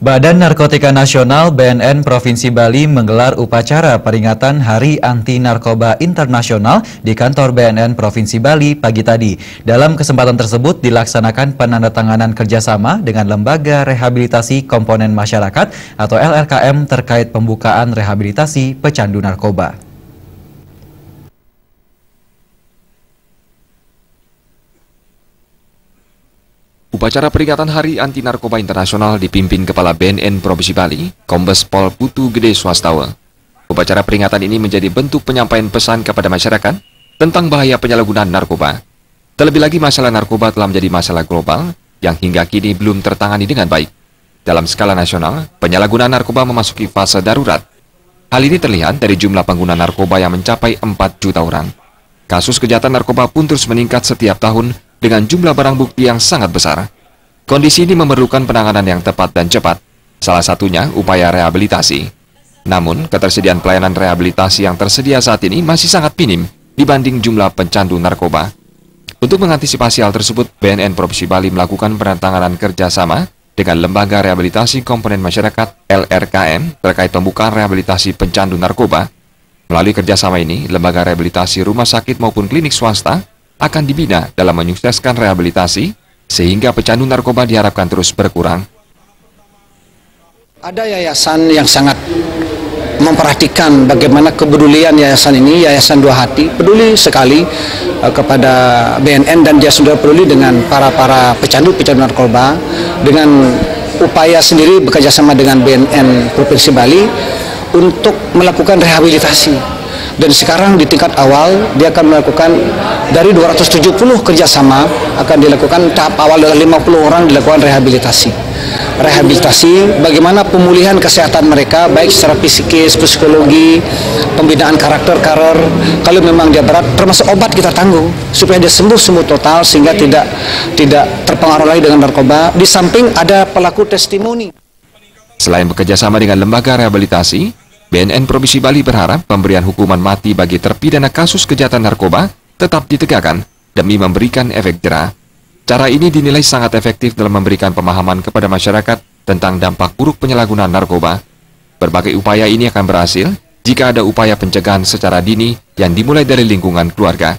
Badan Narkotika Nasional (BNN) Provinsi Bali menggelar upacara peringatan Hari Anti Narkoba Internasional di kantor BNN Provinsi Bali pagi tadi. Dalam kesempatan tersebut dilaksanakan penandatanganan kerjasama dengan Lembaga Rehabilitasi Komponen Masyarakat atau LRKM terkait pembukaan rehabilitasi pecandu narkoba. Upacara peringatan Hari Anti Narkoba Internasional dipimpin Kepala BNN Provinsi Bali, Kombes Pol Putu Gede Swastawa. Upacara peringatan ini menjadi bentuk penyampaian pesan kepada masyarakat tentang bahaya penyalahgunaan narkoba. Terlebih lagi masalah narkoba telah menjadi masalah global yang hingga kini belum tertangani dengan baik. Dalam skala nasional, penyalahgunaan narkoba memasuki fase darurat. Hal ini terlihat dari jumlah pengguna narkoba yang mencapai 4 juta orang. Kasus kejahatan narkoba pun terus meningkat setiap tahun dengan jumlah barang bukti yang sangat besar. Kondisi ini memerlukan penanganan yang tepat dan cepat, salah satunya upaya rehabilitasi. Namun, ketersediaan pelayanan rehabilitasi yang tersedia saat ini masih sangat minim dibanding jumlah pencandu narkoba. Untuk mengantisipasi hal tersebut, BNN Provinsi Bali melakukan penandatanganan kerjasama dengan Lembaga Rehabilitasi Komponen Masyarakat (LRKM) terkait pembukaan rehabilitasi pencandu narkoba. Melalui kerjasama ini, lembaga rehabilitasi rumah sakit maupun klinik swasta akan dibina dalam menyukseskan rehabilitasi, sehingga pecandu narkoba diharapkan terus berkurang. Ada yayasan yang sangat memperhatikan bagaimana kepedulian yayasan ini, Yayasan Dua Hati, peduli sekali kepada BNN dan dia sudah peduli dengan para pecandu narkoba, dengan upaya sendiri bekerjasama dengan BNN Provinsi Bali untuk melakukan rehabilitasi. Dan sekarang di tingkat awal dia akan melakukan dari 270 kerjasama akan dilakukan tahap awal adalah 50 orang dilakukan rehabilitasi. Rehabilitasi bagaimana pemulihan kesehatan mereka baik secara psikis, psikologi, pembinaan karakter, kalau memang dia berat termasuk obat kita tanggung supaya dia sembuh total sehingga tidak terpengaruh lagi dengan narkoba. Di samping ada pelaku testimoni. Selain bekerjasama dengan lembaga rehabilitasi, BNN Provinsi Bali berharap pemberian hukuman mati bagi terpidana kasus kejahatan narkoba tetap ditegakkan demi memberikan efek jera. Cara ini dinilai sangat efektif dalam memberikan pemahaman kepada masyarakat tentang dampak buruk penyalahgunaan narkoba. Berbagai upaya ini akan berhasil jika ada upaya pencegahan secara dini yang dimulai dari lingkungan keluarga.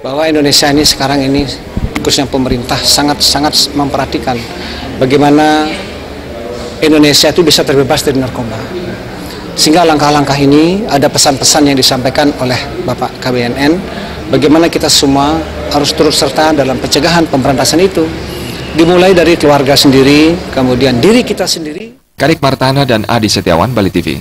Bahwa Indonesia ini sekarang ini, khususnya pemerintah sangat memperhatikan bagaimana Indonesia itu bisa terbebas dari narkoba. Sehingga langkah-langkah ini ada pesan-pesan yang disampaikan oleh Bapak KBNN, bagaimana kita semua harus turut serta dalam pencegahan pemberantasan itu. Dimulai dari keluarga sendiri, kemudian diri kita sendiri. Karik Martana dan Adi Setiawan, Bali TV.